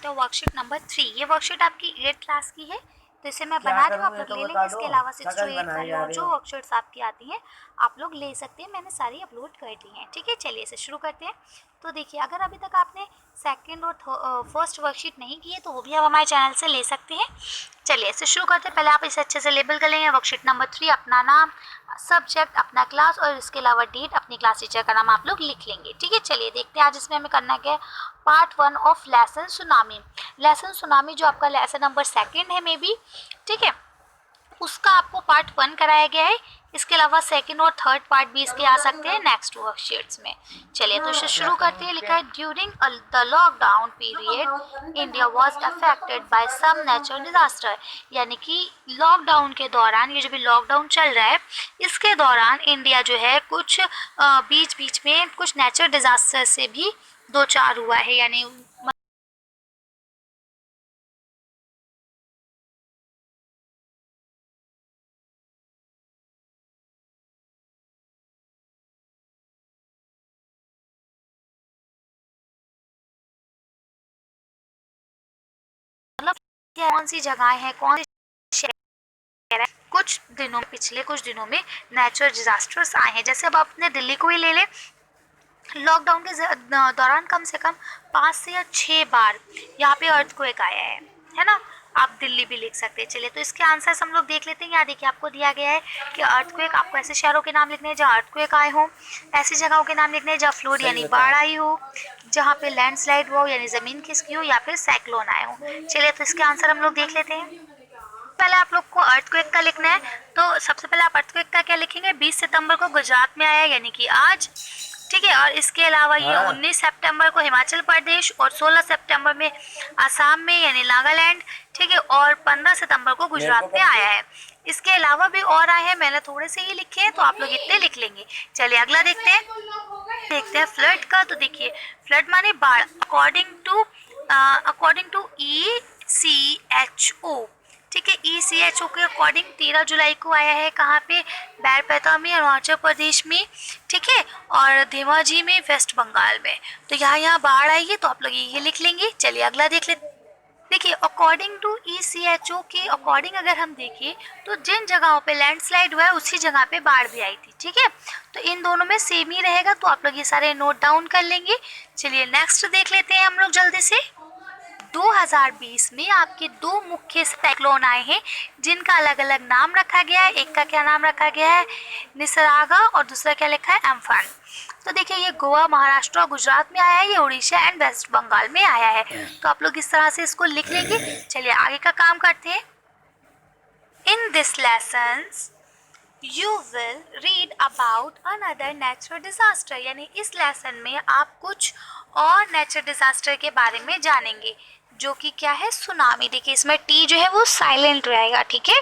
करते हैं worksheet number 3। ये वर्कशीट आपकी 8th क्लास की है, तो इसे मैं बना दूँ, आप लोग ले लेंगे। इसके अलावा 6 to 8 वाली और जो वर्कशीट्स आपकी आती हैं आप लोग ले सकते हैं, मैंने सारी अपलोड कर दी हैं। ठीक है, चलिए इसे शुरू करते हैं। तो देखिए, अगर अभी तक आपने सेकंड और फर्स्ट वर्कशीट नहीं की है तो वो भी आप हमारे चैनल से ले सकते हैं। चलिए इसे शुरू करते हैं। पहले आप इसे अच्छे से लेबल कर लेंगे। वर्कशीट नंबर 3, अपना नाम, सब्जेक्ट, अपना क्लास और इसके अलावा डेट, अपनी क्लास टीचर का नाम आप लोग लिख लेंगे। ठीक है, चलिए देखते हैं आज इसमें हमें करना क्या है। Part 1 of lesson tsunami. Lesson tsunami जो आपका लेसन नंबर 2 है मे बी, ठीक है, उसका आपको पार्ट 1 कराया गया है। इसके अलावा सेकंड और थर्ड पार्ट भी इसके आ सकते हैं नेक्स्ट वर्कशीट्स में। चलिए तो इसे शुरू करते हैं। लिखा है during the lockdown period India was affected by some natural disaster. यानी कि लॉकडाउन के दौरान, ये जो भी लॉकडाउन चल रहा है इसके दौरान इंडिया जो है कुछ बीच बीच में कुछ नेचुरल डिजास्टर से भी दो चार हुआ है। यानी कौन सी जगहें हैं, कौन से शहर है, कुछ दिनों पिछले कुछ दिनों में नेचुरल डिजास्टर्स आए हैं। जैसे अब अपने दिल्ली को ही ले लें, लॉकडाउन के दौरान कम से कम 5 से या 6 बार यहाँ पे अर्थक्वेक आया है ना। आप दिल्ली भी लिख सकते हैं। चलिए तो इसके आंसर्स हम लोग देख लेते हैं। यहाँ देखिए आपको दिया गया है कि अर्थक्वेक, आपको ऐसे शहरों के नाम लिखने हैं जहाँ अर्थक्वेक आए हों, ऐसी जगहों के नाम लिखने हैं जहाँ फ्लड यानी बाढ़ आई हो, जहाँ पे लैंडस्लाइड हुआ हो यानी ज़मीन खिसकी हो, या फिर साइक्लोन आए हो। चलिए तो इसके आंसर हम लोग देख लेते हैं। पहले आप लोग को अर्थक्वेक का लिखना है, तो सबसे पहले आप अर्थक्वेक का क्या लिखेंगे, 20 सितंबर को गुजरात में आया यानी कि आज। ठीक है, और इसके अलावा ये 19 सितंबर को हिमाचल प्रदेश और 16 सितंबर में आसाम में यानी नागालैंड। ठीक है, और 15 सितंबर को गुजरात में आया है। इसके अलावा भी और आए हैं, मैंने थोड़े से ही लिखे हैं तो आप लोग इतने लिख लेंगे। चलिए अगला देखते हैं। फ्लड का, तो देखिए फ्लड माने बाढ़। अकॉर्डिंग टू ECHO, ठीक है, ECHO के अकॉर्डिंग 13 जुलाई को आया है। कहाँ पे, बैरपेटा में अरुणाचल प्रदेश में, ठीक है, और धेमाजी में वेस्ट बंगाल में। तो यहाँ बाढ़ आई है तो आप लोग ये लिख लेंगे। चलिए अगला देख लेते। देखिए अकॉर्डिंग टू ECHO के अकॉर्डिंग अगर हम देखें तो जिन जगहों पे लैंडस्लाइड हुआ है उसी जगह पे बाढ़ भी आई थी। ठीक है, तो इन दोनों में सेम ही रहेगा, तो आप लोग ये सारे नोट डाउन कर लेंगे। चलिए नेक्स्ट देख लेते हैं हम लोग जल्दी से। 2020 में आपके 2 मुख्य साइक्लोन आए हैं जिनका अलग अलग नाम रखा गया है। एक का क्या नाम रखा गया है, निसर्गा, और दूसरा क्या लिखा है, एम्फान। तो देखिए ये गोवा, महाराष्ट्र और गुजरात में आया है, ये उड़ीसा एंड वेस्ट बंगाल में आया है। तो आप लोग इस तरह से इसको लिख लेंगे। चलिए आगे का काम करते हैं। In this lessons you will read about another natural disaster. यानी इस लेसन में आप कुछ और नेचुरल डिजास्टर के बारे में जानेंगे जो कि क्या है, सुनामी। देखिए इसमें टी जो है वो साइलेंट रहेगा। ठीक है,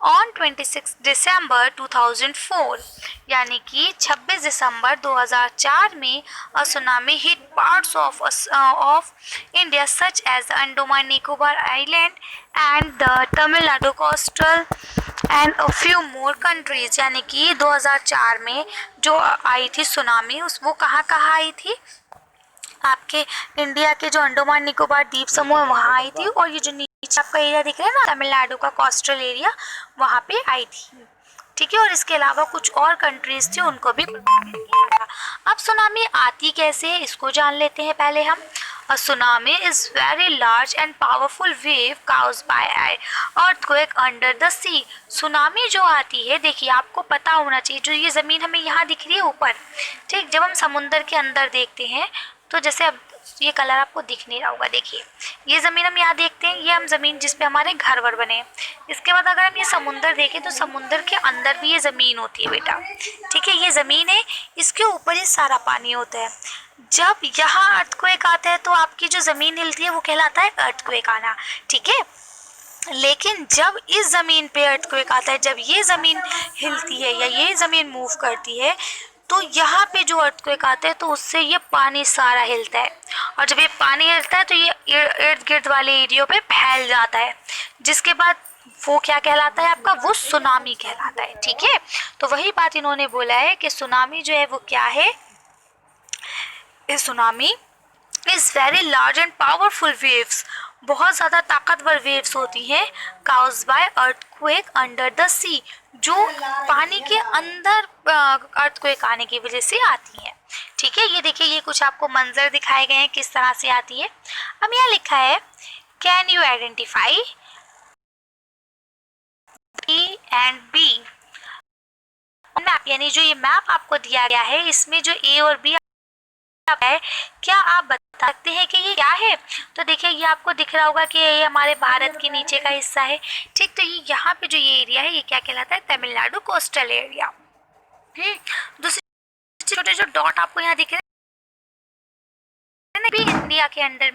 ऑन 26 दिसंबर 2004 यानी कि 26 दिसंबर 2004 में a tsunami hit parts of India such as Andaman Nicobar island and the Tamil Nadu coastal and a few more countries. यानी कि 2004 में जो आई थी सुनामी, उस वो कहाँ कहाँ आई थी, आपके इंडिया के जो अंडमान निकोबार द्वीप समूह वहाँ आई थी, और ये जो नीचे आपका एरिया दिख रहा है ना, तमिलनाडु का कोस्टल एरिया, वहाँ पे आई थी। ठीक है, और इसके अलावा कुछ और कंट्रीज थी उनको भी किया था। अब सुनामी आती कैसे है इसको जान लेते हैं पहले हम। A tsunami is very large and powerful wave caused by an earthquake under the sea. Tsunami जो आती है, देखिए आपको पता होना चाहिए, जो ये ज़मीन हमें यहाँ दिख रही है ऊपर, ठीक, जब हम समुंदर के अंदर देखते हैं तो जैसे अब ये कलर आपको दिख नहीं रहा होगा, देखिए ये ज़मीन हम यहाँ देखते हैं, ये हम ज़मीन जिस पे हमारे घर वर बने। इसके बाद अगर हम ये समुंदर देखें तो समुंदर के अंदर भी ये ज़मीन होती है बेटा। ठीक है, ये ज़मीन है, इसके ऊपर ही सारा पानी होता है। जब यहाँ अर्थक्वेक आता है तो आपकी जो ज़मीन हिलती है वो कहलाता है अर्थक्वेक आना। ठीक है, लेकिन जब इस ज़मीन पे अर्थक्वेक आता है, जब ये ज़मीन हिलती है या ये ज़मीन मूव करती है, तो यहाँ पे जो अर्थक्वेक आता है तो उससे ये पानी सारा हिलता है, और जब ये पानी हिलता है तो ये इर्द गिर्द वाले एरिया पे फैल जाता है, जिसके बाद वो क्या कहलाता है आपका, वो सुनामी कहलाता है। ठीक है, तो वही बात इन्होंने बोला है कि सुनामी जो है वो क्या है, tsunami is very large and powerful waves बहुत ज़्यादा ताकतवर वेव्स होती हैं caused by earthquake under the sea, जो पानी के अंदर अर्थक्वेक आने की वजह से आती हैं। ठीक है, ये देखिए, ये कुछ आपको मंजर दिखाए गए हैं किस तरह से आती है। अब यहाँ लिखा है can you identify A and B map, यानी जो ये मैप आपको दिया गया है इसमें जो ए और बी है, क्या आप बता सकते हैं कि ये क्या है? तो देखिए, ये आपको दिख रहा होगा कि ये हमारे भारत के नीचे का हिस्सा है। ठीक, तो ये यहाँ पे जो ये एरिया है ये क्या कहलाता है? Tamil Nadu coastal area. दूसरे छोटे जो डॉट आपको यहाँ दिख रहे हैं भी इंडिया के अंडर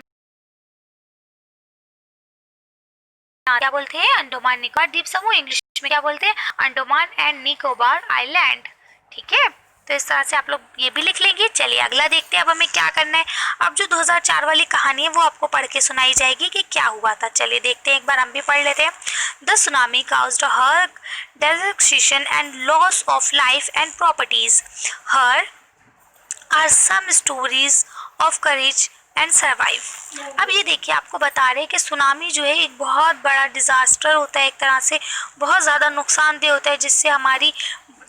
क्या बोलते हैं? अंडमान निकोबार द्वीप समूह, इंग्लिश में क्या बोलते हैं? Andaman and Nicobar island. ठीक है, तो इस तरह से आप लोग ये भी लिख लेंगे। चलिए अगला देखते हैं अब हमें क्या करना है। अब जो 2004 वाली कहानी है वो आपको पढ़ के सुनाई जाएगी कि क्या हुआ था। चलिए देखते हैं, एक बार हम भी पढ़ लेते हैं। The tsunami caused a her destruction and loss of life and properties. Her are some stories of courage and survive. अब ये देखिए, आपको बता रहे हैं कि सुनामी जो है एक बहुत बड़ा डिज़ास्टर होता है, एक तरह से बहुत ज़्यादा नुकसानदेह होता है, जिससे हमारी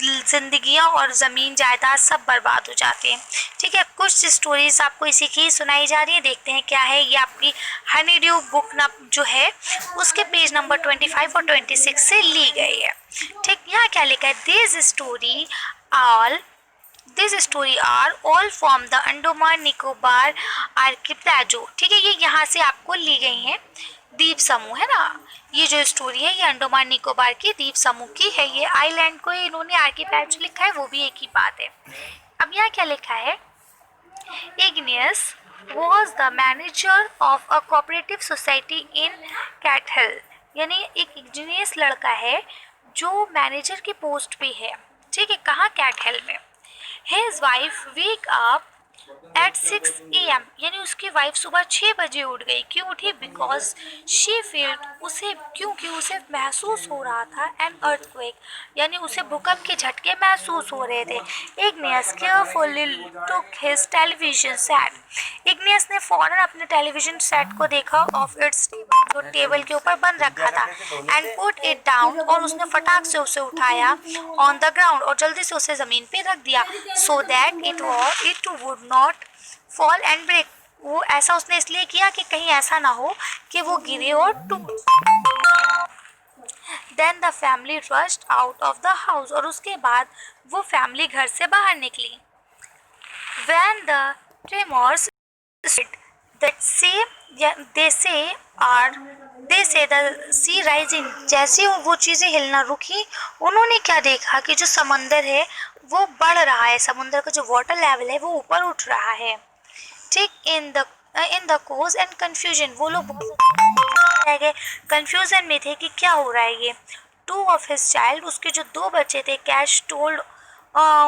ज़िंदगियाँ और ज़मीन जायदाद सब बर्बाद हो जाते हैं। ठीक है, कुछ स्टोरीज आपको इसी की सुनाई जा रही है। देखते हैं क्या है। ये आपकी हनी ड्यू बुक जो है उसके पेज नंबर 25 और 26 से ली गई है। ठीक, यहाँ क्या लिखा है? This story are all from the Andaman Nicobar archipelago. ठीक है, ये यहाँ से आपको ली गई हैं, द्वीप समूह है ना। ये जो स्टोरी है ये अंडमान निकोबार की द्वीप समूह की है। ये आइलैंड को इन्होंने आर्किपेलागो लिखा है, वो भी एक ही बात है। अब यहाँ क्या लिखा है? Igneous was the manager of a cooperative society in Cat Hill, यानी एक इग्नियस लड़का है जो मैनेजर की पोस्ट पे है। ठीक है, कहाँ? कैट हिल में। His wife wake up at 6 AM, यानी उसकी वाइफ सुबह 6 बजे उठ गई। क्यों उठी? बिकॉज शी फील्ड, क्योंकि उसे महसूस हो रहा था एन अर्थक्वेक, यानी उसे भूकंप के झटके महसूस हो रहे थे। Igneous carefully took his television set, igneous ने फौरन अपने टेलीविजन सेट को देखा ऑफ इट्स टेबल, जो टेबल के ऊपर बंद रखा था, एंड पुट इट डाउन, और उसने फटाक से उसे उठाया ऑन द ग्राउंड, और जल्दी से उसे जमीन पे रख दिया, so that it would not fall and break. वो ऐसा उसने इसलिए किया कि कहीं ऐसा ना हो कि वो गिरे और टूट। Then the family rushed out of the house, और उसके बाद वो फैमिली घर से बाहर निकली। When the tremors they say the sea rising, जैसे वो चीज़ें हिलना रुकी, उन्होंने क्या देखा कि जो समंदर है वो बढ़ रहा है, समुद्र का जो वाटर लेवल है वो ऊपर उठ रहा है। ठीक, in the chaos and confusion, वो लोग बहुत कंफ्यूजन में थे कि क्या हो रहा है ये। 2 of his child, उसके जो 2 बच्चे थे, cash told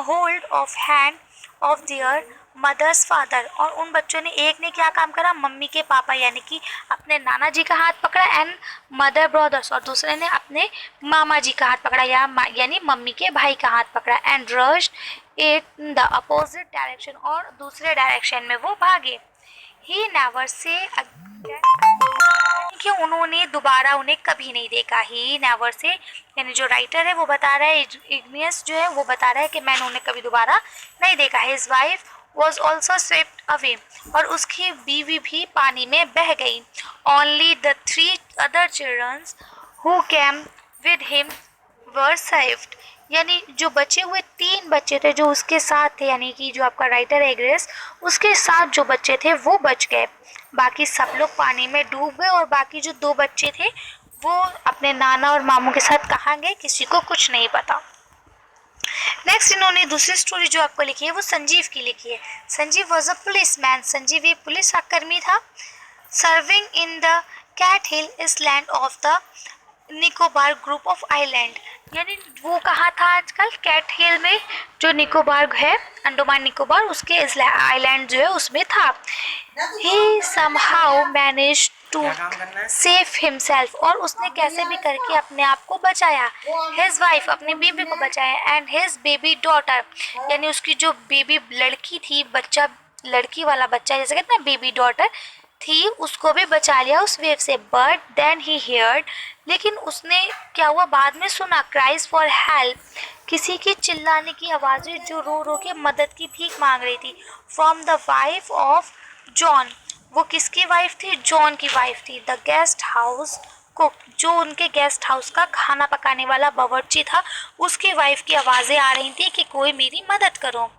hold of hand of their mothers father, और उन बच्चों ने, एक ने क्या काम करा? मम्मी के पापा यानी कि अपने नाना जी का हाथ पकड़ा, एंड मदर ब्रदर्स, और दूसरे ने अपने मामा जी का हाथ पकड़ा यानी मम्मी के भाई का हाथ पकड़ा, and rushed in the opposite direction, और दूसरे डायरेक्शन में वो भागे। ही नेवर से कि उन्होंने दोबारा उन्हें कभी नहीं देखा। ही नेवर से, यानी जो राइटर है वो बता रहा है, इग्नियस जो है वो बता रहा है कि मैंने उन्हें कभी दोबारा नहीं देखा। His wife was also swept away, और उसकी बीवी भी पानी में बह गई। Only the 3 other childrens who came with him were saved, यानी जो बचे हुए 3 बच्चे थे जो उसके साथ थे, यानी कि जो आपका राइटर है ग्रेस, उसके साथ जो बच्चे थे वो बच गए, बाकी सब लोग पानी में डूब गए, और बाकी जो 2 बच्चे थे वो अपने नाना और मामू के साथ कहाँ गए किसी को कुछ नहीं पता। नेक्स्ट इन्होंने दूसरी स्टोरी जो आपको लिखी है वो संजीव की लिखी है। Sanjeev was a police man, Sanjeev एक पुलिस कर्मी था, serving in the Katchal island of the Nicobar group of island, यानी वो कहाँ था आजकल? कैट हिल में, जो निकोबार है, अंडमान निकोबार, उसके आइलैंड जो है उसमें था। He somehow manage to save himself, और उसने कैसे भी करके अपने आप को बचाया। हिज वाइफ, अपनी बीवी को बचाया, एंड हिज बेबी डॉटर, यानी उसकी जो बेबी लड़की थी, बच्चा, लड़की वाला बच्चा, जैसे कहते हैं बेबी डॉटर, थी उसको भी बचा लिया उस वेव से, बट देन ही हियर्ड, लेकिन उसने क्या हुआ बाद में सुना, क्राइज फॉर हेल्प, किसी की चिल्लाने की आवाज़ें जो रो रो के मदद की भीख मांग रही थी, from the wife of John, वो किसकी वाइफ थी, जॉन की वाइफ थी, द गेस्ट हाउस कुक, जो उनके गेस्ट हाउस का खाना पकाने वाला बावर्ची था, उसकी वाइफ की आवाज़ें आ रही थी कि कोई मेरी मदद करो।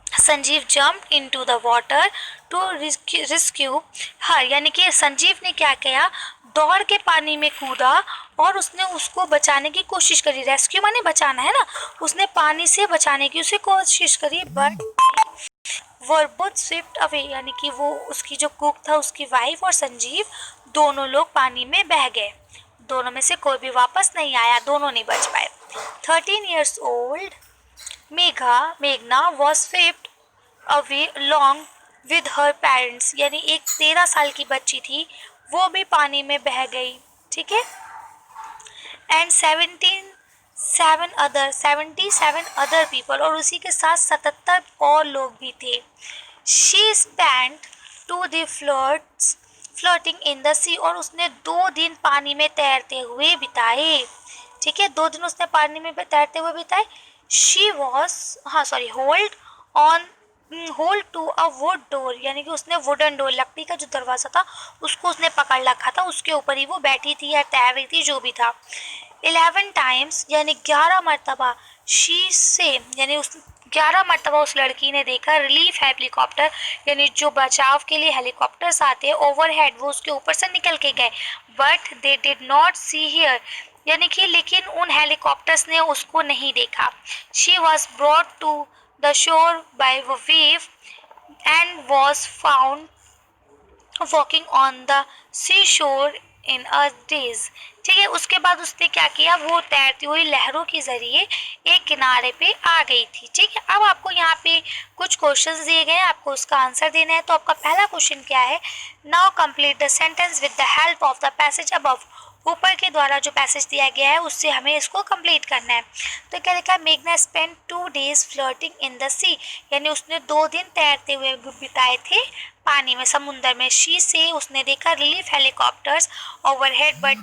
Sanjeev jump into the water to rescue her, यानी कि संजीव ने क्या किया, दौड़ के पानी में कूदा और उसने उसको बचाने की कोशिश करी, रेस्क्यू माने बचाना है ना, उसने पानी से बचाने की उसे कोशिश करी, but were both Swift away, यानी कि वो उसकी जो कुक था उसकी वाइफ और संजीव दोनों लोग पानी में बह गए, दोनों में से कोई भी वापस नहीं आया, दोनों नहीं बच पाए। 13 years old मेघना was Swift away long with her parents, यानी एक 13 साल की बच्ची थी, वो भी पानी में बह गई, ठीक है। एंड 77 अदर पीपल, और उसी के साथ 77 और लोग भी थे। She spent 2 days floating in the sea, और उसने 2 दिन पानी में तैरते हुए बिताए, ठीक है, 2 दिन उसने पानी में तैरते हुए बिताए। She was hold to a wood door, यानी कि उसने वुडन डोर, लकड़ी का जो दरवाजा था उसको उसने पकड़ रखा था, उसके ऊपर ही वो बैठी थी या तैर रही थी, जो भी था। 11 times, यानी 11 मरतबा, शी से, यानी उस 11 मरतबा उस लड़की ने देखा रिलीफ हेलीकॉप्टर, यानी जो बचाव के लिए हेलीकॉप्टर्स आते हैं ओवरहेड, वो उसके ऊपर से निकल के गए, but they did not see her, यानी कि लेकिन उन हेलीकॉप्टर्स ने उसको नहीं देखा। She was brought to the shore by wave and was found walking on the sea shore in a days, ठीक है। उसके बाद उसने क्या किया, वो तैरती हुई लहरों के जरिए एक किनारे पे आ गई थी, ठीक है। अब आपको यहाँ पे कुछ क्वेश्चंस दिए गए हैं, आपको उसका आंसर देना है। तो आपका पहला क्वेश्चन क्या है, now complete the sentence with the help of the passage above, ऊपर के द्वारा जो पैसेज दिया गया है उससे हमें इसको कंप्लीट करना है। तो क्या लिखा है, मेघना spend 2 days flirting in the sea, यानी उसने 2 दिन तैरते हुए बिताए थे पानी में, समुंदर में। शी से उसने देखा रिलीफ हेलीकॉप्टर्स ओवरहेड बट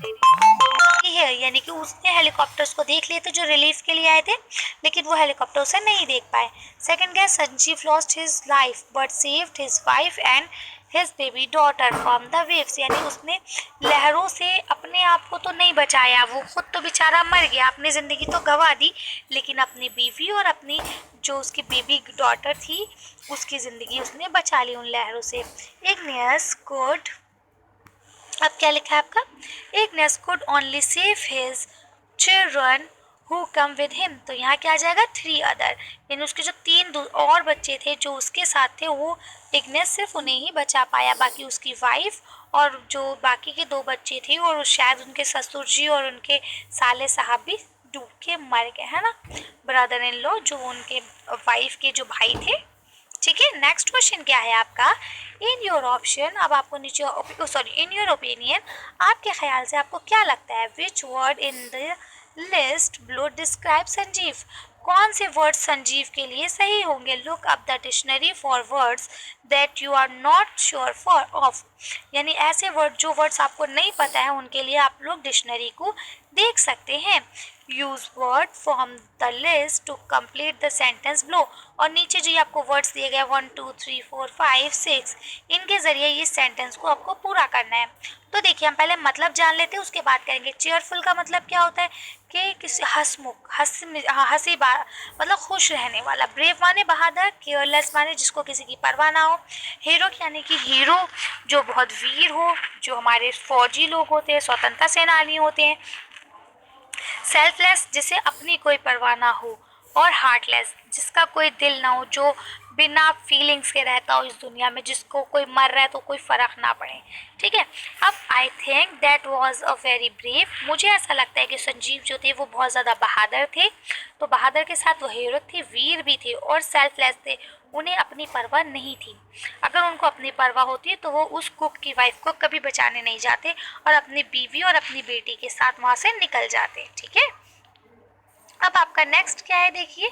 है, यानी कि उसने हेलीकॉप्टर्स को देख लिए थे जो रिलीफ के लिए आए थे, लेकिन वो हेलीकॉप्टर उसे नहीं देख पाए। सेकंड क्या, Sanjeev lost his life but saved his wife and his baby daughter from the waves, यानी उसने लहरों से अपने आप को तो नहीं बचाया, वो खुद तो बेचारा मर गया, अपनी ज़िंदगी तो गंवा दी, लेकिन अपनी बीवी और अपनी जो उसकी बेबी डॉटर थी उसकी ज़िंदगी उसने बचा ली उन लहरों से। इग्नियस कुड, अब क्या लिखा है आपका, igneous could only save his children who come with him, तो यहाँ क्या आ जाएगा, 3 अदर, यानी उसके जो 3 और बच्चे थे जो उसके साथ थे, वो इग्नियस सिर्फ उन्हें ही बचा पाया, बाकी उसकी वाइफ और जो बाकी के 2 बच्चे थे और शायद उनके ससुर जी और उनके साले साहब भी डूब के मर गए, है ना, ब्रदर इन लॉ जो उनके वाइफ के जो भाई थे, ठीक है। नेक्स्ट क्वेश्चन क्या है आपका, इन योर ऑप्शन, अब आपको नीचे इन योर ओपिनियन, आपके ख्याल से आपको क्या लगता है, which word in the list below describe Sanjeev, कौन से वर्ड संजीव के लिए सही होंगे। Look up the dictionary for words that you are not sure for of, यानी ऐसे वर्ड जो वर्ड्स आपको नहीं पता है उनके लिए आप लोग डिक्शनरी को देख सकते हैं। Use word from the list to complete the sentence below, और नीचे जो आपको वर्ड्स दिए गए 1 2 3 4 5 6, इनके जरिए इस सेंटेंस को आपको पूरा करना है। तो देखिए हम पहले मतलब जान लेते हैं, उसके बाद करेंगे। चेयरफुल का मतलब क्या होता है कि किसी हंसमुख, हंसी मतलब खुश रहने वाला। ब्रेव माने बहादुर, केयरलेस माने जिसको किसी की परवाह ना हो। हीरो यानी कि हीरो जो बहुत वीर हो, जो हमारे फौजी लोग होते हैं, स्वतंत्रता सेनानी होते हैं। सेल्फलेस जिसे अपनी कोई परवाह ना हो, और हार्टलेस जिसका कोई दिल ना हो, जो बिना फीलिंग्स के रहता हो इस दुनिया में, जिसको कोई मर रहा है तो कोई फ़र्क ना पड़े, ठीक है। अब I think that was a very brave, मुझे ऐसा लगता है कि संजीव जो थे वो बहुत ज़्यादा बहादुर थे, तो बहादुर के साथ वो हीरो थे, वीर भी थे और सेल्फलेस थे, उन्हें अपनी परवाह नहीं थी। अगर उनको अपनी परवाह होती तो वो उस कुक की वाइफ को कभी बचाने नहीं जाते और अपनी बीवी और अपनी बेटी के साथ वहाँ से निकल जाते, ठीक है। अब आपका नेक्स्ट क्या है, देखिए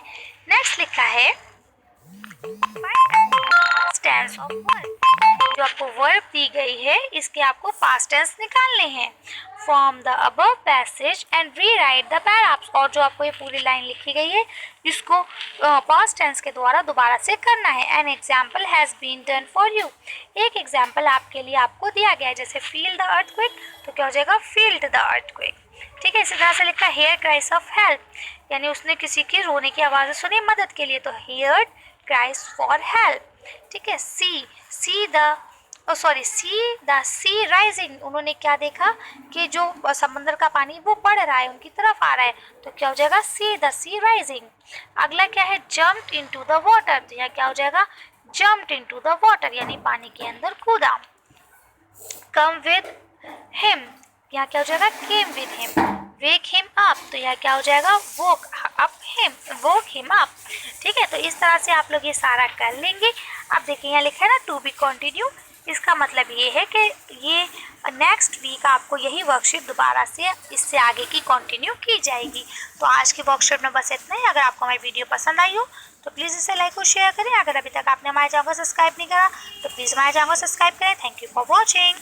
नेक्स्ट लिखा है स्टैंस ऑफ वर्ड, जो आपको वर्ब दी गई है इसके आपको पास्ट टेंस निकालने हैं। From the above passage and rewrite the paragraphs, और जो आपको ये पूरी लाइन लिखी गई है जिसको पास्ट टेंस के द्वारा दोबारा से करना है। An example has been done for you, एक एग्जाम्पल आपके लिए आपको दिया गया है, जैसे फील द अर्थक्वेक तो क्या हो जाएगा फील्ड द अर्थक्वेक। ठीक है, इसी तरह से लिखा हेयर क्राइस ऑफ हेल्प, यानी उसने किसी की रोने की आवाज़ सुनी मदद के लिए, तो हेयर क्राइस फॉर हेल्प। ठीक है, सी द सी राइजिंग, उन्होंने क्या देखा कि जो समंदर का पानी वो बढ़ रहा है, उनकी तरफ आ रहा है, तो क्या हो जाएगा सी द सी राइजिंग। अगला क्या है जम्प्ड इनटू द वाटर, तो यहाँ क्या हो जाएगा जम्प्ड इनटू द वाटर, यानी पानी के अंदर कूदा। कम विद हिम, यहाँ क्या हो जाएगा केम with him. Wake him up, तो यहाँ क्या हो जाएगा वोक हिम अप। ठीक है, तो इस तरह से आप लोग ये सारा कर लेंगे। अब देखिए यहाँ लिखा है ना टू बी कंटिन्यू, इसका मतलब ये है कि ये नेक्स्ट वीक आपको यही वर्कशीट दोबारा से इससे आगे की कंटिन्यू की जाएगी। तो आज की वर्कशीट में बस इतना ही। अगर आपको हमारी वीडियो पसंद आई हो तो प्लीज़ इसे लाइक और शेयर करें। अगर अभी तक आपने हमारे चैनल को सब्सक्राइब नहीं करा तो प्लीज़ हमारे चैनल को सब्सक्राइब करें। Thank you for watching.